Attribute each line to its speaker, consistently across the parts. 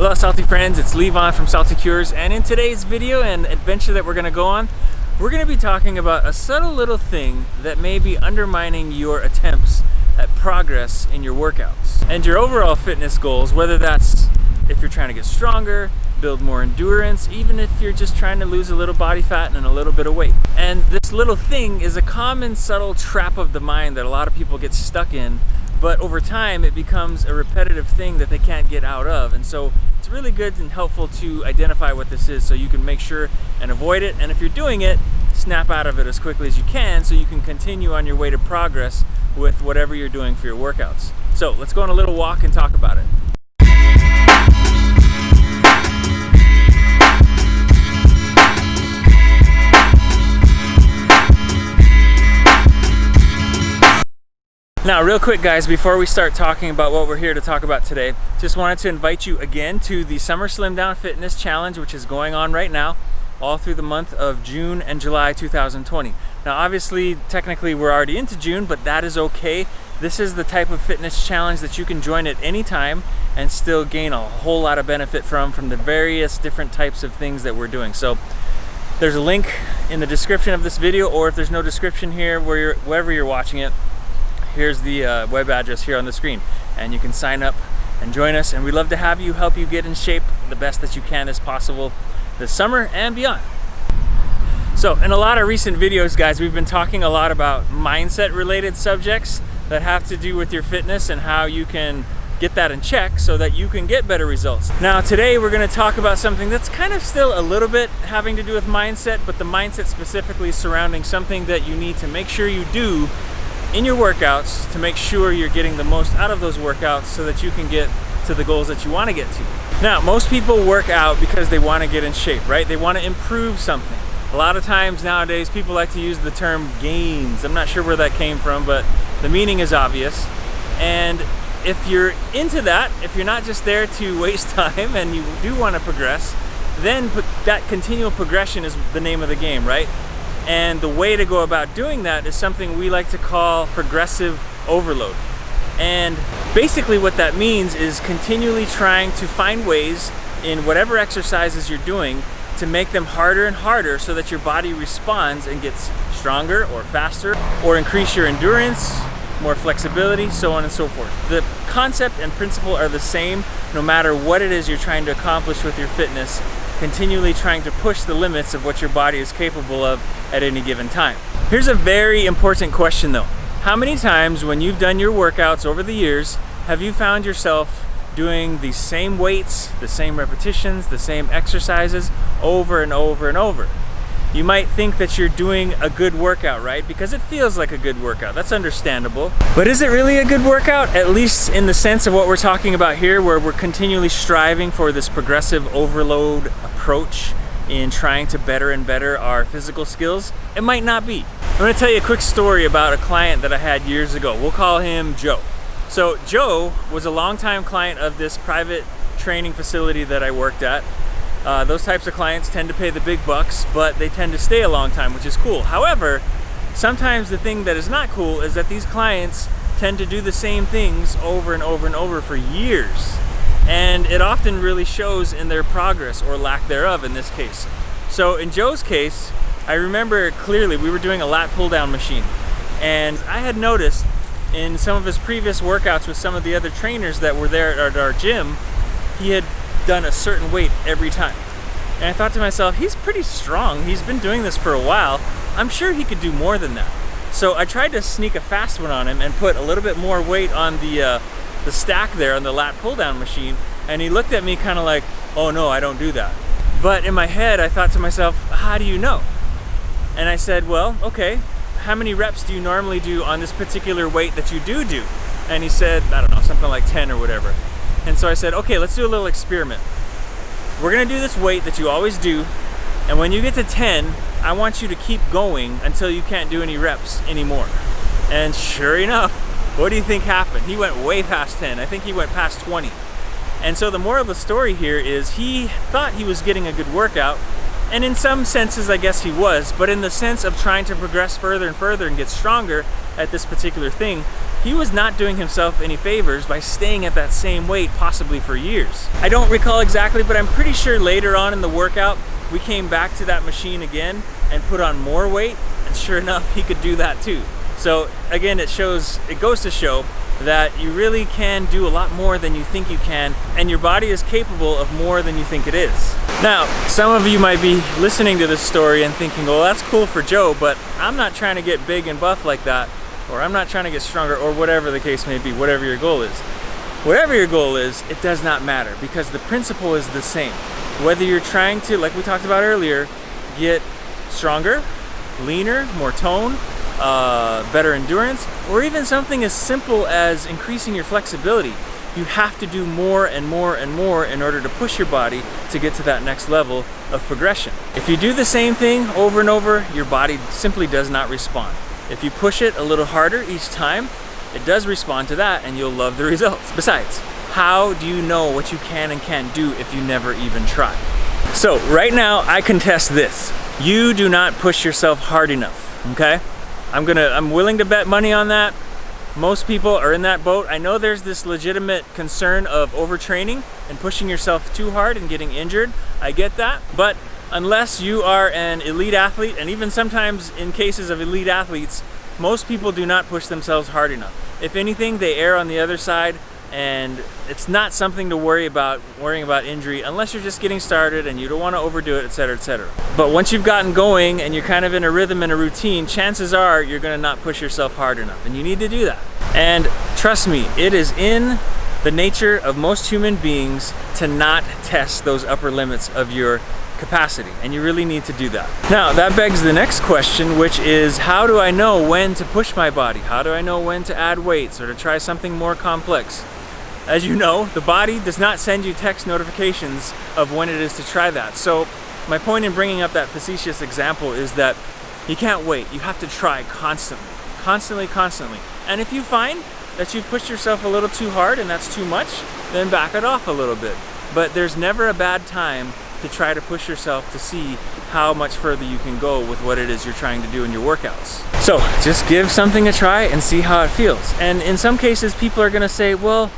Speaker 1: Hello Salty friends, it's Levon from Salty Cures, and in today's video and adventure that we're going to go on, we're going to be talking about a subtle little thing that may be undermining your attempts at progress in your workouts and your overall fitness goals, whether that's if you're trying to get stronger, build more endurance, even if you're just trying to lose a little body fat and a little bit of weight. And this little thing is a common subtle trap of the mind that a lot of people get stuck in, but over time it becomes a repetitive thing that they can't get out of. And so it's really good and helpful to identify what this is so you can make sure and avoid it. And if you're doing it, snap out of it as quickly as you can so you can continue on your way to progress with whatever you're doing for your workouts. So let's go on a little walk and talk about it. Now, real quick guys, before we start talking about what we're here to talk about today, just wanted to invite you again to the Summer Slimdown Fitness Challenge, which is going on right now, all through the month of June and July 2020. Now, obviously, technically we're already into June, but that is okay. This is the type of fitness challenge that you can join at any time and still gain a whole lot of benefit from the various different types of things that we're doing. So there's a link in the description of this video, or if there's no description here, wherever you're watching it, here's the web address here on the screen, and you can sign up and join us, and we'd love to have you, help you get in shape the best that you can as possible this summer and beyond. So in a lot of recent videos guys, we've been talking a lot about mindset related subjects that have to do with your fitness and how you can get that in check so that you can get better results. Now today we're going to talk about something that's kind of still a little bit having to do with mindset, but the mindset specifically surrounding something that you need to make sure you do in your workouts to make sure you're getting the most out of those workouts so that you can get to the goals that you want to get to. Now, most people work out because they want to get in shape, right? They want to improve something. A lot of times nowadays people like to use the term gains. I'm not sure where that came from, but the meaning is obvious. And if you're into that, if you're not just there to waste time and you do want to progress, then that continual progression is the name of the game, right? And the way to go about doing that is something we like to call progressive overload. And basically what that means is continually trying to find ways in whatever exercises you're doing to make them harder and harder so that your body responds and gets stronger or faster, or increase your endurance, more flexibility, so on and so forth. The concept and principle are the same no matter what it is you're trying to accomplish with your fitness, continually trying to push the limits of what your body is capable of at any given time. Here's a very important question though. How many times when you've done your workouts over the years have you found yourself doing the same weights, the same repetitions, the same exercises over and over and over? You might think that you're doing a good workout, right? Because it feels like a good workout. That's understandable. But is it really a good workout? At least in the sense of what we're talking about here, where we're continually striving for this progressive overload approach in trying to better and better our physical skills? It might not be. I'm going to tell you a quick story about a client that I had years ago. We'll call him Joe. So Joe was a longtime client of this private training facility that I worked at. Those types of clients tend to pay the big bucks, but they tend to stay a long time, which is cool. However, sometimes the thing that is not cool is that these clients tend to do the same things over and over and over for years. And it often really shows in their progress, or lack thereof in this case. So in Joe's case, I remember clearly we were doing a lat pull down machine. And I had noticed in some of his previous workouts with some of the other trainers that were there at our gym, he had done a certain weight every time. And I thought to myself, he's pretty strong. He's been doing this for a while. I'm sure he could do more than that. So I tried to sneak a fast one on him and put a little bit more weight on the stack there on the lat pull down machine. And he looked at me kind of like, oh no, I don't do that. But in my head, I thought to myself, how do you know? And I said, well, okay, how many reps do you normally do on this particular weight that you do? And he said, I don't know, something like 10 or whatever. And so I said, okay, let's do a little experiment. We're gonna do this weight that you always do, and when you get to 10, I want you to keep going until you can't do any reps anymore. And sure enough, what do you think happened? He went way past 10. I think he went past 20. And so the moral of the story here is he thought he was getting a good workout, and in some senses I guess he was, but in the sense of trying to progress further and further and get stronger at this particular thing, he was not doing himself any favors by staying at that same weight possibly for years. I don't recall exactly, but I'm pretty sure later on in the workout, we came back to that machine again and put on more weight, and sure enough, he could do that too. So again, it goes to show that you really can do a lot more than you think you can, and your body is capable of more than you think it is. Now, some of you might be listening to this story and thinking, well, that's cool for Joe, but I'm not trying to get big and buff like that, or I'm not trying to get stronger, or whatever the case may be, whatever your goal is. Whatever your goal is, it does not matter, because the principle is the same. Whether you're trying to, like we talked about earlier, get stronger, leaner, more tone, better endurance, or even something as simple as increasing your flexibility, you have to do more and more and more in order to push your body to get to that next level of progression. If you do the same thing over and over, your body simply does not respond. If you push it a little harder each time, it does respond to that, and you'll love the results. Besides, how do you know what you can and can't do if you never even try? So right now, I contest this. You do not push yourself hard enough, okay? I'm willing to bet money on that. Most people are in that boat. I know there's this legitimate concern of overtraining and pushing yourself too hard and getting injured. I get that, but unless you are an elite athlete, and even sometimes in cases of elite athletes, most people do not push themselves hard enough. If anything, they err on the other side, and it's not something to worrying about injury unless you're just getting started and you don't want to overdo it, etc., etc. But once you've gotten going and you're kind of in a rhythm and a routine, chances are you're going to not push yourself hard enough, and you need to do that. And trust me, it is in the nature of most human beings to not test those upper limits of your capacity, and you really need to do that. Now, that begs the next question, which is, how do I know when to push my body? How do I know when to add weights or to try something more complex? As you know, the body does not send you text notifications of when it is to try that. So my point in bringing up that facetious example is that you can't wait. You have to try constantly. And if you find that you've pushed yourself a little too hard and that's too much, then back it off a little bit. But there's never a bad time to try to push yourself to see how much further you can go with what it is you're trying to do in your workouts. So just give something a try and see how it feels. And in some cases, people are gonna say, well,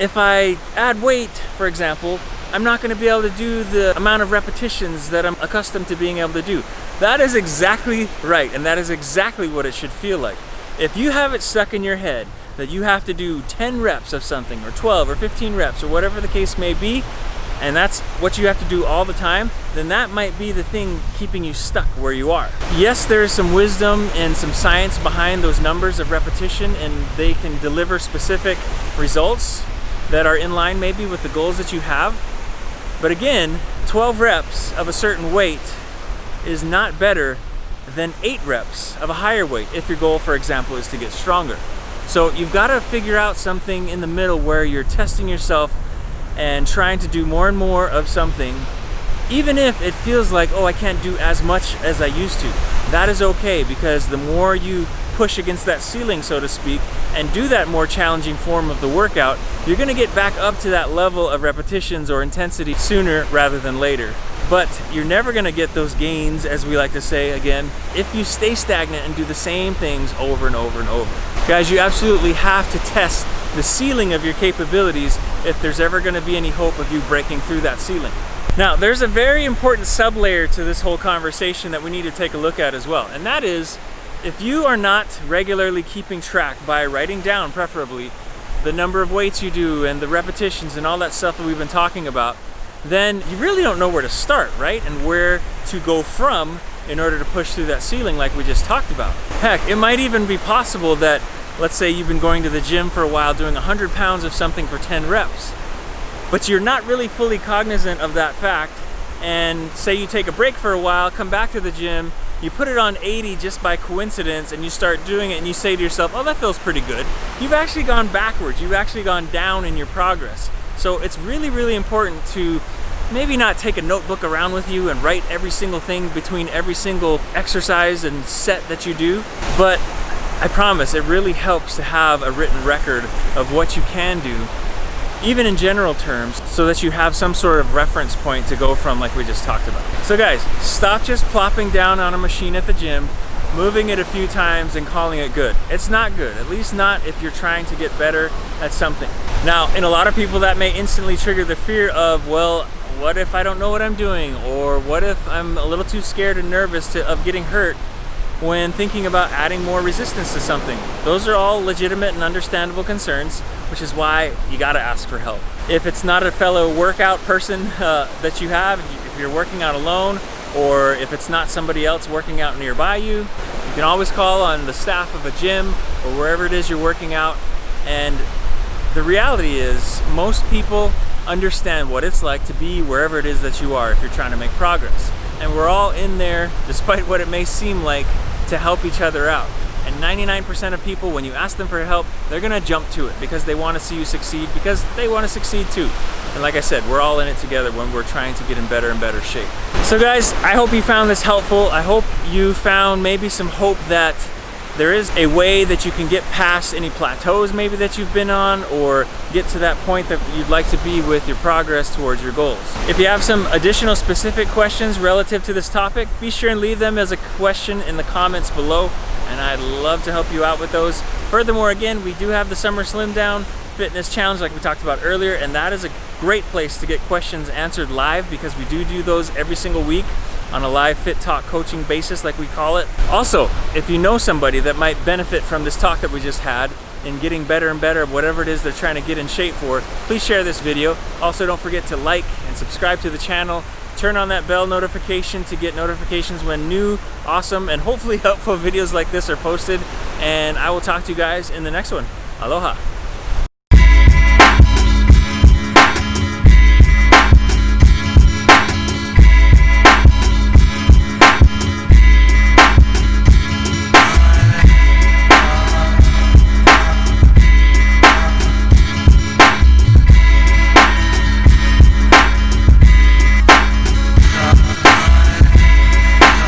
Speaker 1: if I add weight, for example, I'm not gonna be able to do the amount of repetitions that I'm accustomed to being able to do. That is exactly right, and that is exactly what it should feel like. If you have it stuck in your head that you have to do 10 reps of something, or 12 or 15 reps, or whatever the case may be, and that's what you have to do all the time, then that might be the thing keeping you stuck where you are. Yes, there is some wisdom and some science behind those numbers of repetition, and they can deliver specific results that are in line maybe with the goals that you have. But again, 12 reps of a certain weight is not better than 8 reps of a higher weight if your goal, for example, is to get stronger. So you've got to figure out something in the middle where you're testing yourself and trying to do more and more of something, even if it feels like, oh, I can't do as much as I used to. That is okay, because the more you push against that ceiling, so to speak, and do that more challenging form of the workout, you're gonna get back up to that level of repetitions or intensity sooner rather than later. But you're never gonna get those gains, as we like to say again, if you stay stagnant and do the same things over and over and over. Guys, you absolutely have to test the ceiling of your capabilities if there's ever gonna be any hope of you breaking through that ceiling. Now, there's a very important sub-layer to this whole conversation that we need to take a look at as well, and that is, if you are not regularly keeping track by writing down, preferably, the number of weights you do and the repetitions and all that stuff that we've been talking about, then you really don't know where to start, right? And where to go from in order to push through that ceiling like we just talked about. Heck, it might even be possible that, let's say you've been going to the gym for a while doing 100 pounds of something for 10 reps, but you're not really fully cognizant of that fact, and say you take a break for a while, come back to the gym, you put it on 80 just by coincidence, and you start doing it and you say to yourself, oh, that feels pretty good. You've actually gone backwards, you've actually gone down in your progress. So it's really, really important to maybe not take a notebook around with you and write every single thing between every single exercise and set that you do, but I promise it really helps to have a written record of what you can do, even in general terms, so that you have some sort of reference point to go from like we just talked about. So guys, stop just plopping down on a machine at the gym moving it a few times and calling it good. It's not good, at least not if you're trying to get better at something. Now, in a lot of people that may instantly trigger the fear of, well, what if I don't know what I'm doing? Or what if I'm a little too scared and nervous of getting hurt when thinking about adding more resistance to something? Those are all legitimate and understandable concerns, which is why you gotta ask for help. If it's not a fellow workout person that you have, if you're working out alone, or if it's not somebody else working out nearby you, you can always call on the staff of a gym or wherever it is you're working out. And the reality is, most people understand what it's like to be wherever it is that you are if you're trying to make progress. And we're all in there, despite what it may seem like, to help each other out. And 99% of people, when you ask them for help, they're gonna jump to it because they wanna see you succeed, because they wanna succeed too. And like I said, we're all in it together when we're trying to get in better and better shape. So guys, I hope you found this helpful. I hope you found maybe some hope that there is a way that you can get past any plateaus maybe that you've been on, or get to that point that you'd like to be with your progress towards your goals. If you have some additional specific questions relative to this topic, be sure and leave them as a question in the comments below, and I'd love to help you out with those. Furthermore, again, we do have the Summer Slimdown Fitness Challenge like we talked about earlier, and that is a great place to get questions answered live, because we do those every single week on a live Fit Talk coaching basis, like we call it. Also, if you know somebody that might benefit from this talk that we just had in getting better and better at whatever it is they're trying to get in shape for, please share this video. Also, don't forget to like and subscribe to the channel. Turn on that bell notification to get notifications when new, awesome, and hopefully helpful videos like this are posted. And I will talk to you guys in the next one. Aloha.